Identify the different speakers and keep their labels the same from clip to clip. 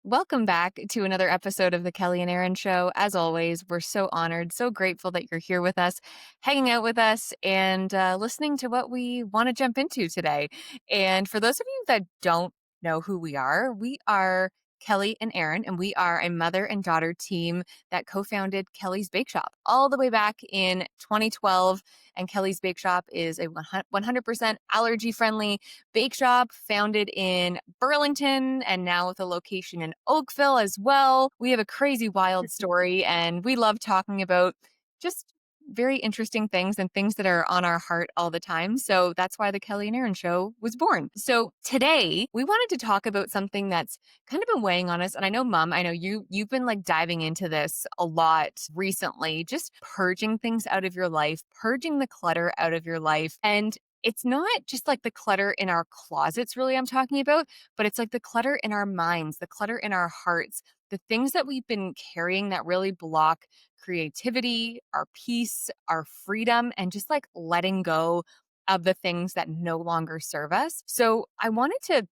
Speaker 1: Welcome back to another episode of the Kelly and Erinn Show. As always, we're so honored, so grateful that you're here with us, hanging out with us, and listening to what we want to jump into today. And for those of you that don't know who we are Kelly and Erinn, and we are a mother and daughter team that co founded Kelly's Bake Shop all the way back in 2012. And Kelly's Bake Shop is a 100% allergy friendly bake shop founded in Burlington and now with a location in Oakville as well. We have a crazy wild story and we love talking about just very interesting things and things that are on our heart all the time. So that's why the Kelly and Erinn Show was born. So today we wanted to talk about something that's kind of been weighing on us. And I know, Mom, I know you've been like diving into this a lot recently, just purging things out of your life, purging the clutter out of your life. And it's not just like the clutter in our closets, really, I'm talking about, but it's like the clutter in our minds, the clutter in our hearts, the things that we've been carrying that really block creativity, our peace, our freedom, and just like letting go of the things that no longer serve us. So I wanted to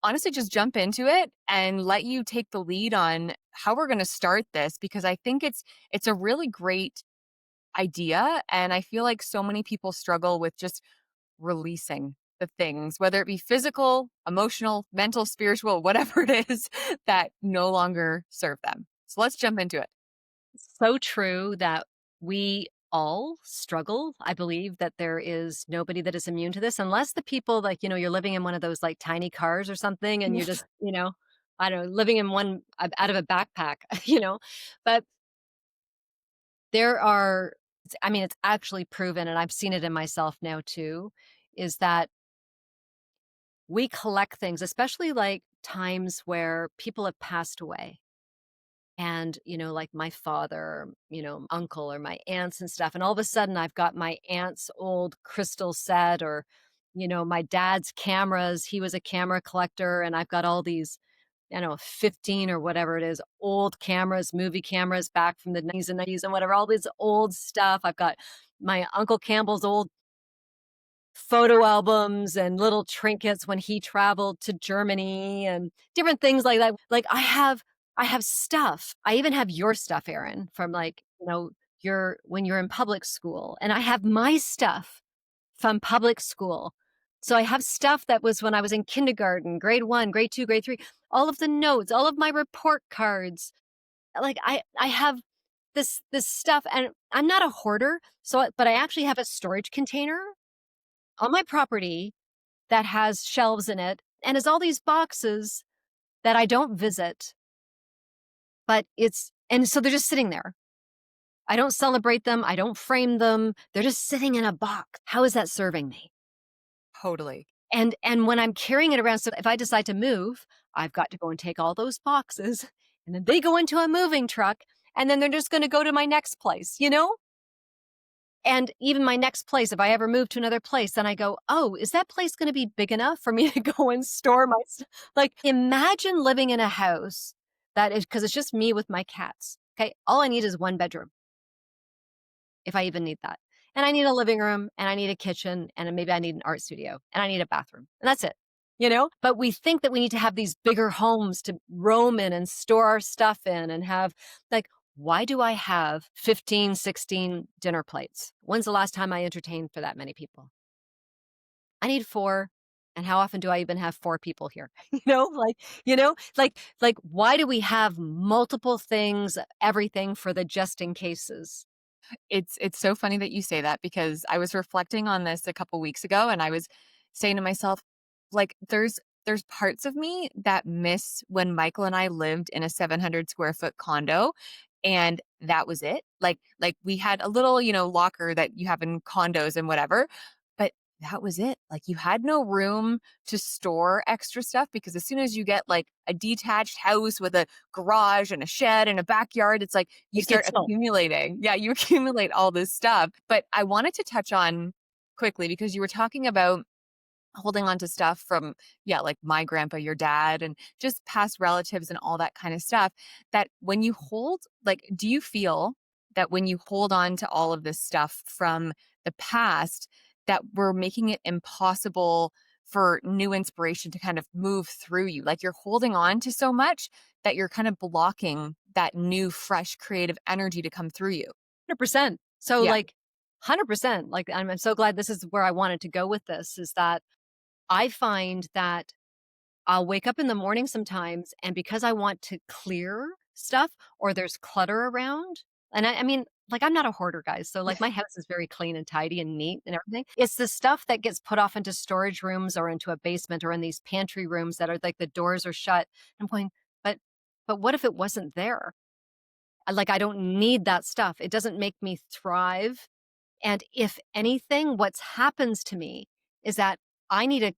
Speaker 1: honestly just jump into it and let you take the lead on how we're going to start this because I think it's a really great idea and I feel like so many people struggle with just releasing the things, whether it be physical, emotional, mental, spiritual, whatever it is that no longer serve them. So let's jump into it.
Speaker 2: So true that we all struggle. I believe that there is nobody that is immune to this unless the people you're living in one of those like tiny cars or something and you're just, I don't know, living in one out of a backpack, But there are I mean, it's actually proven and I've seen it in myself now too, is that we collect things, especially like times where people have passed away. And, like my father, uncle or my aunts and stuff. And all of a sudden I've got my aunt's old crystal set or, my dad's cameras. He was a camera collector and I've got all these, I don't know, 15 or whatever it is, old cameras, movie cameras back from the 90s and 90s and whatever, all this old stuff. I've got my Uncle Campbell's old photo albums and little trinkets when he traveled to Germany and different things like that. Like I have stuff. I even have your stuff, Erin, from like, your when you're in public school. And I have my stuff from public school. So I have stuff that was when I was in kindergarten, grade 1, grade 2, grade 3, all of the notes, all of my report cards. Like I have this stuff and I'm not a hoarder, but I actually have a storage container on my property that has shelves in it and has all these boxes that I don't visit, but and so they're just sitting there. I don't celebrate them. I don't frame them. They're just sitting in a box. How is that serving me?
Speaker 1: Totally.
Speaker 2: And when I'm carrying it around, so if I decide to move, I've got to go and take all those boxes and then they go into a moving truck and then they're just going to go to my next place? And even my next place, if I ever move to another place, then I go, oh, is that place going to be big enough for me to go and store my stuff? Like, imagine living in a house that is, because it's just me with my cats. Okay. All I need is one bedroom, if I even need that. And I need a living room and I need a kitchen and maybe I need an art studio and I need a bathroom. And that's it. But we think that we need to have these bigger homes to roam in and store our stuff in and have like, why do I have 15, 16 dinner plates? When's the last time I entertained for that many people? I need 4. And how often do I even have 4 people here? Like why do we have multiple things, everything for the just in cases?
Speaker 1: It's so funny that you say that because I was reflecting on this a couple weeks ago and I was saying to myself, like, there's parts of me that miss when Michael and I lived in a 700 square foot condo and that was it. Like we had a little, locker that you have in condos and whatever, but that was it. Like you had no room to store extra stuff because as soon as you get like a detached house with a garage and a shed and a backyard, it's like you
Speaker 2: It
Speaker 1: start
Speaker 2: gets full.
Speaker 1: accumulating. Yeah, you accumulate all this stuff. But I wanted to touch on quickly because you were talking about holding on to stuff from, yeah, like my grandpa, your dad, and just past relatives and all that kind of stuff. That when you hold, like, do you feel that when you hold on to all of this stuff from the past, that we're making it impossible for new inspiration to kind of move through you. Like you're holding on to so much that you're kind of blocking that new, fresh, creative energy to come through you.
Speaker 2: 100%. So,
Speaker 1: Yeah.
Speaker 2: 100%. Like, I'm so glad this is where I wanted to go with this is that I find that I'll wake up in the morning sometimes, and because I want to clear stuff or there's clutter around, and I mean, I'm not a hoarder, guys. So, my house is very clean and tidy and neat and everything. It's the stuff that gets put off into storage rooms or into a basement or in these pantry rooms that are like the doors are shut. I'm going, but, what if it wasn't there? I don't need that stuff. It doesn't make me thrive. And if anything, what's happens to me is that I need a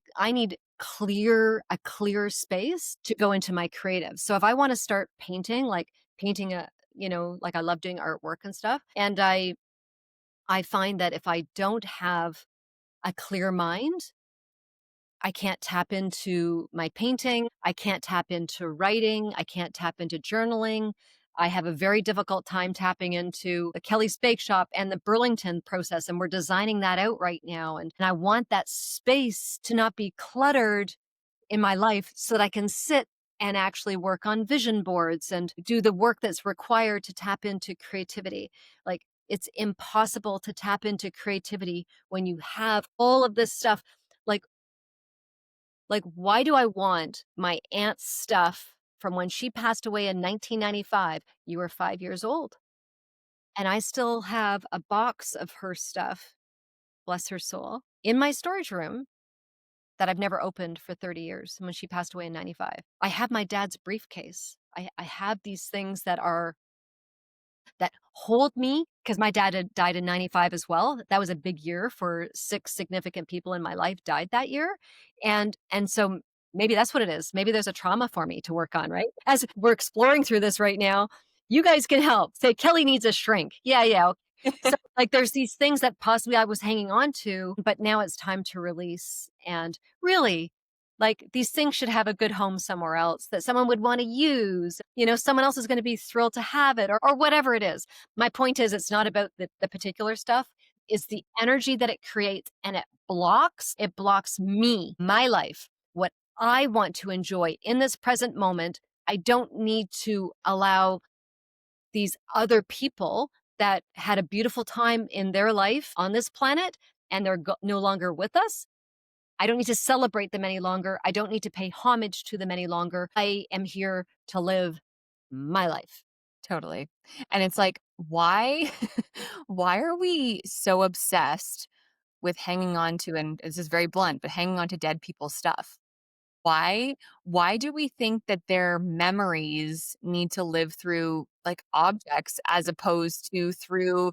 Speaker 2: clear space to go into my creative. So if I want to start painting, painting I love doing artwork and stuff. And I find that if I don't have a clear mind, I can't tap into my painting. I can't tap into writing. I can't tap into journaling. I have a very difficult time tapping into the Kelly's Bake Shop and the Burlington process. And we're designing that out right now. And I want that space to not be cluttered in my life so that I can sit and actually work on vision boards and do the work that's required to tap into creativity. It's impossible to tap into creativity when you have all of this stuff. Like, why do I want my aunt's stuff from when she passed away in 1995? You were 5 years old. And I still have a box of her stuff, bless her soul, in my storage room that I've never opened for 30 years when she passed away in 95. I have my dad's briefcase. I have these things that hold me because my dad had died in 95 as well. That was a big year for 6 significant people in my life died that year. And so maybe that's what it is. Maybe there's a trauma for me to work on, right? As we're exploring through this right now, you guys can help. Say Kelly needs a shrink. Yeah, yeah. Okay. So there's these things that possibly I was hanging on to, but now it's time to release. And really, these things should have a good home somewhere else that someone would want to use. Someone else is going to be thrilled to have it or whatever it is. My point is, it's not about the particular stuff, it's the energy that it creates and it blocks me, my life, what I want to enjoy in this present moment. I don't need to allow these other people that had a beautiful time in their life on this planet and they're no longer with us. I don't need to celebrate them any longer. I don't need to pay homage to them any longer. I am here to live my life.
Speaker 1: Totally. And it's like, why why are we so obsessed with hanging on to, and this is very blunt, but hanging on to dead people's stuff? Why why do we think that their memories need to live through, like, objects as opposed to through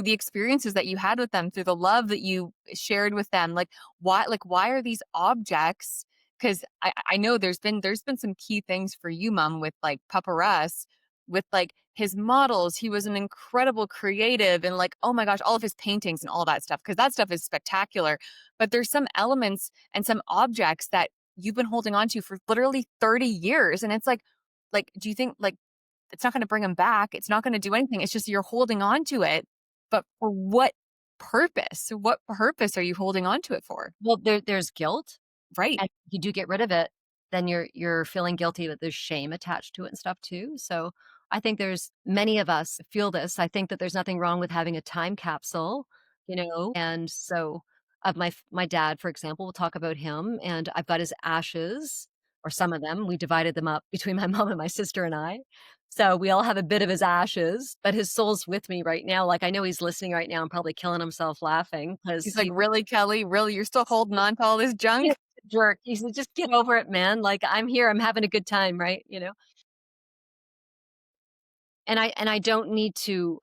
Speaker 1: the experiences that you had with them, through the love that you shared with them? Why are these objects? Because I know there's been some key things for you, mom, with, like, Papa Russ, with, like, his models. He was an incredible creative and, like, oh my gosh, all of his paintings and all that stuff, because that stuff is spectacular. But there's some elements and some objects that you've been holding on to for literally 30 years. And it's like, do you think like it's not going to bring them back? It's not going to do anything. It's just you're holding on to it. But for what purpose? What purpose are you holding on to it for?
Speaker 2: Well, there's guilt,
Speaker 1: Right.
Speaker 2: and if you do get rid of it, then you're feeling guilty, but there's shame attached to it and stuff too. So I think there's many of us feel this. I think that there's nothing wrong with having a time capsule, and so of my dad, for example, we'll talk about him, and I've got his ashes, or some of them. We divided them up between my mom and my sister and I. So we all have a bit of his ashes, but his soul's with me right now. I know he's listening right now and probably killing himself laughing because
Speaker 1: He's like,
Speaker 2: he
Speaker 1: really, Kelly? Really? You're still holding on to all this
Speaker 2: he's
Speaker 1: junk?
Speaker 2: a jerk. He said, "Just get over it, man. I'm here. I'm having a good time, right?" And I don't need to,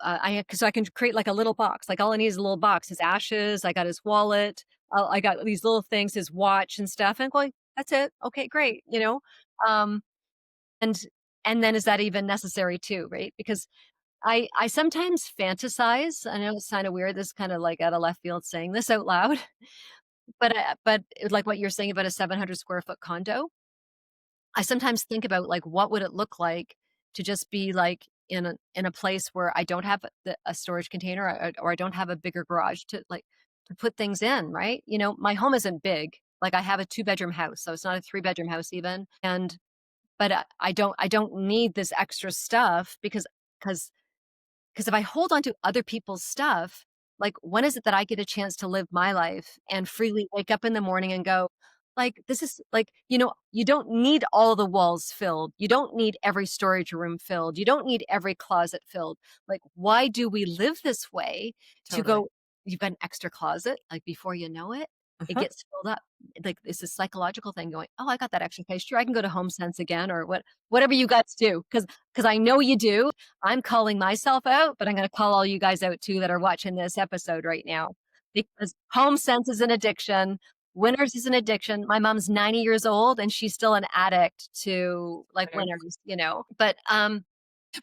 Speaker 2: so I can create like a little box. All I need is a little box. His ashes. I got his wallet. I got these little things, his watch and stuff. And I'm going, that's it. Okay, great. Um, and and then is that even necessary too, right? Because I sometimes fantasize. I know it's kind of weird. This kind of like out of left field saying this out loud, but like what you're saying about a 700 square foot condo, I sometimes think about what would it look like to just be in a place where I don't have a storage container or I don't have a bigger garage to put things in, right? My home isn't big. Like, I have a two-bedroom house, so it's not a three-bedroom house even, and but, I don't need this extra stuff because. Because if I hold on to other people's stuff, like, when is it that I get a chance to live my life and freely wake up in the morning and go, like, this is like, you don't need all the walls filled. You don't need every storage room filled. You don't need every closet filled. Like, why do we live this way to
Speaker 1: Totally.
Speaker 2: go, you've got an extra closet, like, before you know it, it
Speaker 1: Mhm.
Speaker 2: gets filled up. Like, it's a psychological thing going, oh, I got that extra space. Sure, I can go to Home Sense again or whatever you guys do. Because I know you do. I'm calling myself out, but I'm gonna call all you guys out too that are watching this episode right now, because home sense is an addiction. Winners is an addiction. My mom's 90 years old, and she's still an addict to, like,
Speaker 1: Winners.
Speaker 2: Winners. But I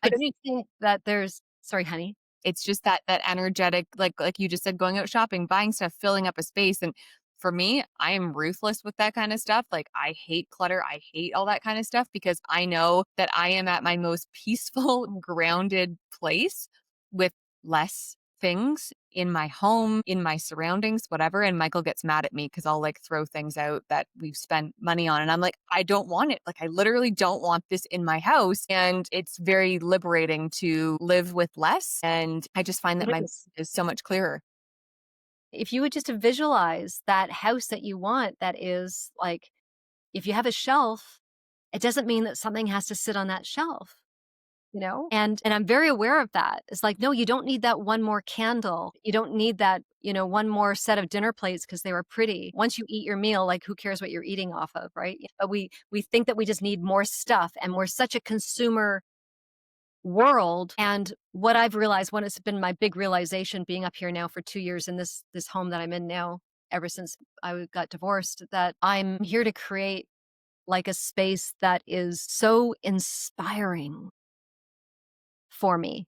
Speaker 1: But
Speaker 2: do think that there's sorry, honey.
Speaker 1: it's just that energetic, like you just said, going out shopping, buying stuff, filling up a space, and for me, I am ruthless with that kinda stuff, like, I hate clutter, I hate all that kinda stuff because I know that I am at my most peaceful, grounded place with less things in my home, in my surroundings, whatever, and Michael gets mad at me because 'cause I'll, like, throw things out that we've spent money on, and I'm like, "I don't want it." Like, I literally don't want this in my house, and it's very liberating to live with less, and I just find that
Speaker 2: It
Speaker 1: my mind
Speaker 2: is.
Speaker 1: is so much clearer.
Speaker 2: If you would just to visualize that house that you want that is, like, if you have a shelf, it doesn't mean that something has to sit on that shelf. And I'm very aware of that. It's like, no, you don't need that one more candle. You don't need that, one more set of dinner plates because they were pretty. Once you eat your meal, like, who cares what you're eating off of, right? But we think that we just need more stuff, and we're such a consumer world. And what I've realized, when it's been my big realization being up here now for 2 years in this home that I'm in now, ever since I got divorced, that I'm here to create, like, a space that is so inspiring for me.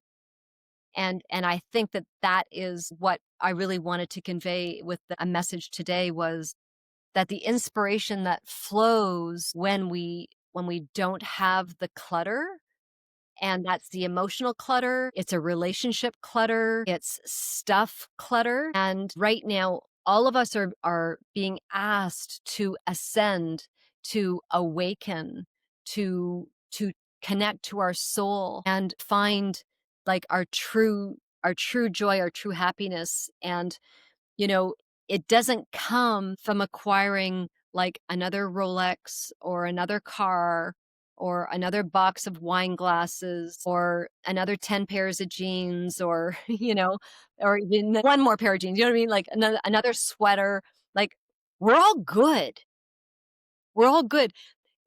Speaker 2: And I think that that is what I really wanted to convey with a message today, was that the inspiration that flows when we don't have the clutter, and that's the emotional clutter, it's a relationship clutter, it's stuff clutter. And right now, all of us are being asked to ascend, to awaken, to connect to our soul and find, like, our true joy, our true happiness. And you know, it doesn't come from acquiring, like, another Rolex or another car or another box of wine glasses or another 10 pairs of jeans or, or even one more pair of jeans. You know what I mean? Like, another sweater. Like, we're all good. We're all good.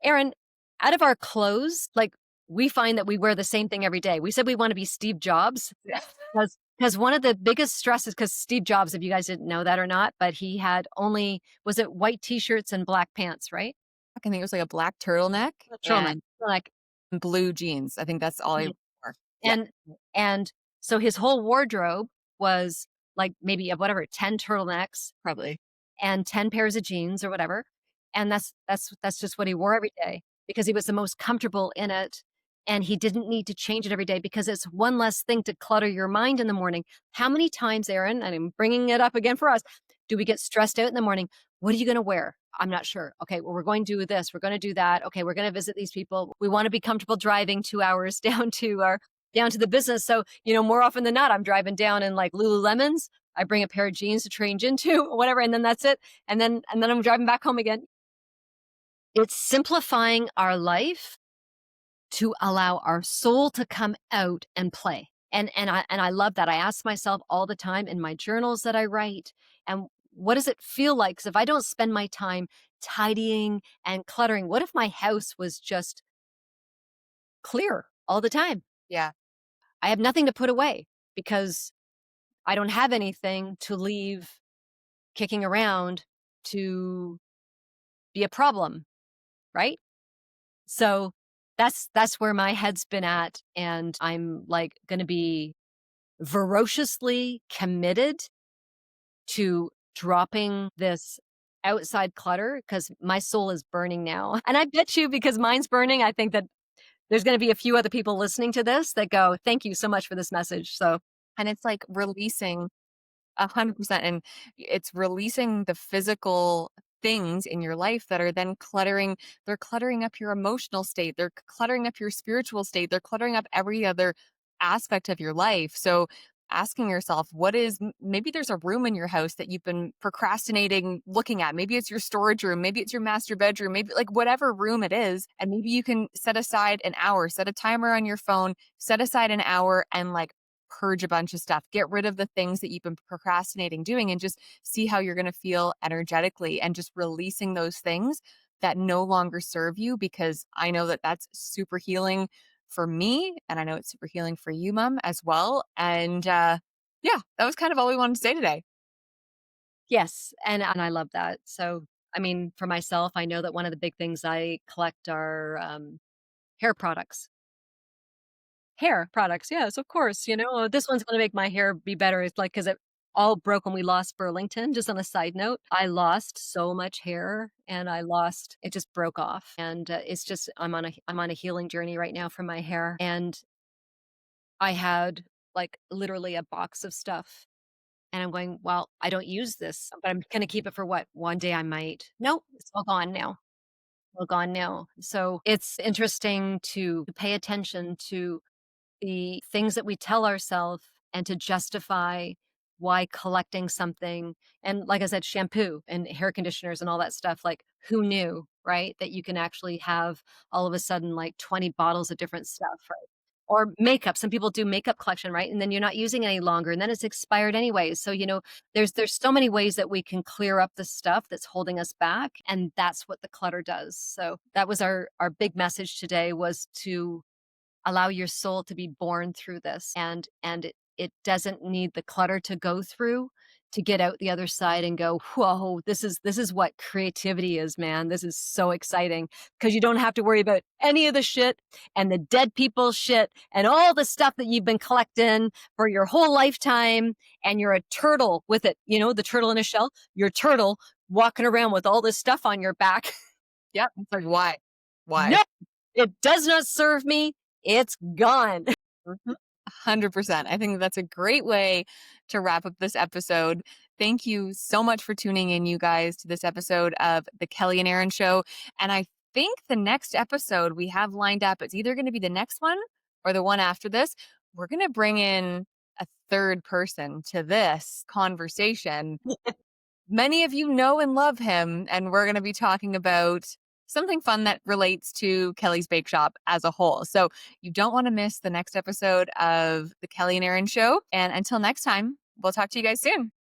Speaker 2: Aaron, out of our clothes, like, we find that we wear the same thing every day. We said we want to be Steve Jobs.
Speaker 1: Yeah.
Speaker 2: Because one of the biggest stresses, because Steve Jobs, if you guys didn't know that or not, but he had only, was it white T-shirts and black pants, right?
Speaker 1: I think it was like a black turtleneck
Speaker 2: A
Speaker 1: and
Speaker 2: turtleneck. Like,
Speaker 1: blue jeans. I think that's all I
Speaker 2: yeah.
Speaker 1: wore. Yeah,
Speaker 2: And and so his whole wardrobe was, like, maybe, whatever, 10 turtlenecks
Speaker 1: probably.
Speaker 2: and 10 pairs of jeans or whatever. And that's just what he wore every day because he was the most comfortable in it. And he didn't need to change it every day because it's one less thing to clutter your mind in the morning. How many times, Aaron, and I'm bringing it up again for us, do we get stressed out in the morning? What are you going to wear? I'm not sure. Okay, well, we're going to do this. We're going to do that. Okay, we're going to visit these people. We want to be comfortable driving 2 hours down to the business. So, more often than not, I'm driving down in, like, Lululemons. I bring a pair of jeans to change into, or whatever, and then that's it. And then I'm driving back home again. It's simplifying our life to allow our soul to come out and play. And I love that. I ask myself all the time in my journals that I write, and what does it feel like? Because if I don't spend my time tidying and cluttering, what if my house was just clear all the time?
Speaker 1: Yeah.
Speaker 2: I have nothing to put away because I don't have anything to leave kicking around to be a problem, right? So that's where my head's been at, and I'm, like, gonna be ferociously committed to dropping this outside clutter because my soul is burning now. And I bet you, because mine's burning, I think that there's gonna be a few other people listening to this that go, "Thank you so much for this message." So,
Speaker 1: And it's like releasing 100%, and it's releasing the physical things in your life that are then cluttering. They're cluttering up your emotional state, they're cluttering up your spiritual state, they're cluttering up every other aspect of your life. So asking yourself, maybe there's a room in your house that you've been procrastinating looking at. Maybe it's your storage room, maybe it's your master bedroom, maybe like whatever room it is. And maybe you can set aside an hour, set a timer on your phone, set aside an hour and like purge a bunch of stuff, get rid of the things that you've been procrastinating doing, and just see how you're going to feel energetically and just releasing those things that no longer serve you. Because I know that that's super healing for me. And I know it's super healing for you, Mom, as well. And yeah, that was kind of all we wanted to say today.
Speaker 2: Yes, and I love that. So, I mean, for myself, I know that one of the big things I collect are, hair products. Hair products, yes, of course, "This one's gonna make my hair be better." It's like because it all broke when we lost Burlington. Just on a side note, I lost so much hair, and it just broke off, and, it's just I'm on a healing journey right now for my hair, and I had, like, literally a box of stuff, and I'm going, "Well, I don't use this, but I'm gonna keep it for what? One day I might." Nope, it's all gone now. All gone now. So, it's interesting to pay attention to the things that we tell ourselves and to justify why collecting something, and like I said, shampoo and hair conditioners and all that stuff, like, who knew, right? That you can actually have all of a sudden like 20 bottles of different stuff, right? Or makeup. Some people do makeup collection, right? And then you're not using it any longer and then it's expired anyways. So, there's so many ways that we can clear up the stuff that's holding us back. And that's what the clutter does. So that was our big message today, was to allow your soul to be born through this, and it doesn't need the clutter to go through to get out the other side and go, whoa, this is what creativity is, man. This is so exciting because you don't have to worry about any of the shit and the dead people shit and all the stuff that you've been collecting for your whole lifetime, and you're a turtle with it, the turtle in a shell, you're a turtle walking around with all this stuff on your back.
Speaker 1: Yep. It's like, why? Why?
Speaker 2: No, it does not serve me. It's gone.
Speaker 1: Mhm. 100%. I think that's a great way to wrap up this episode. Thank you so much for tuning in, you guys, to this episode of the Kelly and Erinn Show. And I think the next episode we have lined up, it's either going to be the next one or the one after this. We're going to bring in a third person to this conversation. Many of you know and love him, and we're going to be talking about something fun that relates to Kelly's Bake Shop as a whole. So you don't want to miss the next episode of the Kelly and Erinn Show. And until next time, we'll talk to you guys soon.